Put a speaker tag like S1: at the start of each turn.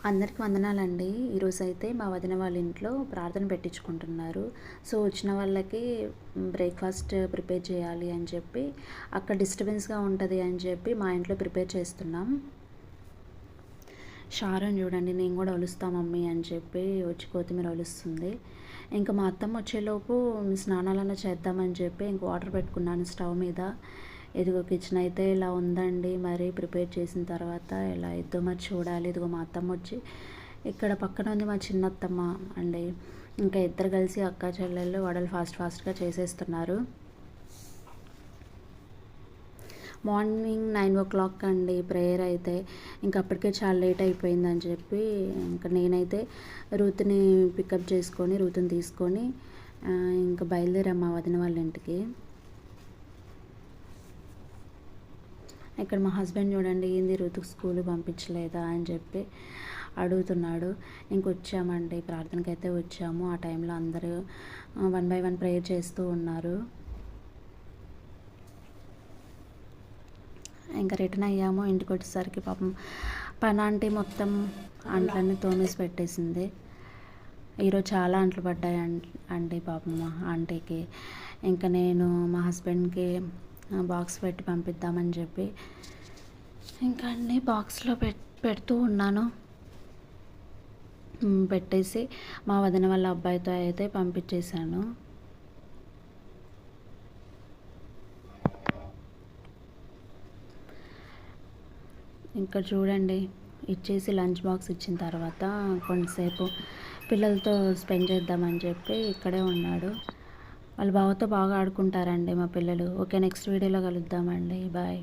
S1: అందరికి వందనాలండి. ఈరోజైతే మా వదిన వాళ్ళ ఇంట్లో ప్రార్థన పెట్టించుకుంటున్నారు. సో, వచ్చిన వాళ్ళకి బ్రేక్‌ఫాస్ట్ ప్రిపేర్ చేయాలి అని చెప్పి, అక్కడ డిస్టర్బెన్స్‌గా ఉంటది అని చెప్పి మా ఇంట్లో ప్రిపేర్ చేస్తున్నాం. షారోన్ చూడండి, నేను కూడా ఒలుస్తా మమ్మీ అని చెప్పి వచ్చి కొత్తిమీర ఒలుస్తుంది. ఇంకా మా అత్తమ్మ వచ్చేలోపు స్నానాలన్నా చేద్దామని చెప్పి ఇంక వాటర్ పెట్టుకున్నాను స్టవ్ మీద. ఇదిగో కిచెన్ అయితే ఇలా ఉందండి. మరి ప్రిపేర్ చేసిన తర్వాత ఎలా అయిద్దో మరి చూడాలి. ఇదిగో మా అత్తమ్మ వచ్చి ఇక్కడ పక్కన ఉంది మా చిన్నత్తమ్మ అండి. ఇంకా ఇద్దరు కలిసి అక్క చెల్లెళ్ళు వడలు ఫాస్ట్గా చేసేస్తున్నారు. మార్నింగ్ 9:00 అండి ప్రేయర్ అయితే. ఇంక అప్పటికే చాలా లేట్ అయిపోయిందని చెప్పి ఇంకా నేనైతే రూత్‌ని పికప్ చేసుకొని రూత్‌ని తీసుకొని ఇంకా బయలుదేరాం మా వదిన వాళ్ళ ఇంటికి. ఇక్కడ మా హస్బెండ్ చూడండి, ఏంది రూత్‌కి స్కూల్‌కి పంపించలేదా అని చెప్పి అడుగుతున్నాడు. ఇంకొచ్చామండి, ప్రార్థనకైతే వచ్చాము. ఆ టైంలో అందరూ 1 by 1 ప్రేయర్ చేస్తూ ఉన్నారు. ఇంకా రిటర్న్ అయ్యాము. ఇంటికి వచ్చేసరికి పాపం పనాంటీ మొత్తం అంట్లన్నీ తోమేసి పెట్టేసింది. ఈరోజు చాలా అంట్లు పడ్డాయి అండి పాపం మా ఆంటీకి. ఇంకా నేను మా హస్బెండ్కి బాక్స్ పెట్టి పంపిద్దామని చెప్పి ఇంకా అన్నీ బాక్స్లో పెడుతూ ఉన్నాను. పెట్టేసి మా వదిన వాళ్ళ అబ్బాయితో అయితే పంపించేశాను. ఇంకా చూడండి, ఇచ్చేసి లంచ్ బాక్స్ ఇచ్చిన తర్వాత కొంతసేపు పిల్లలతో స్పెండ్ చేద్దామని చెప్పి ఇక్కడే ఉన్నాడు. వాళ్ళ బావతో బాగా ఆడుకుంటారండి మా పిల్లలు. ఓకే, నెక్స్ట్ వీడియోలో కలుద్దామండి. బాయ్.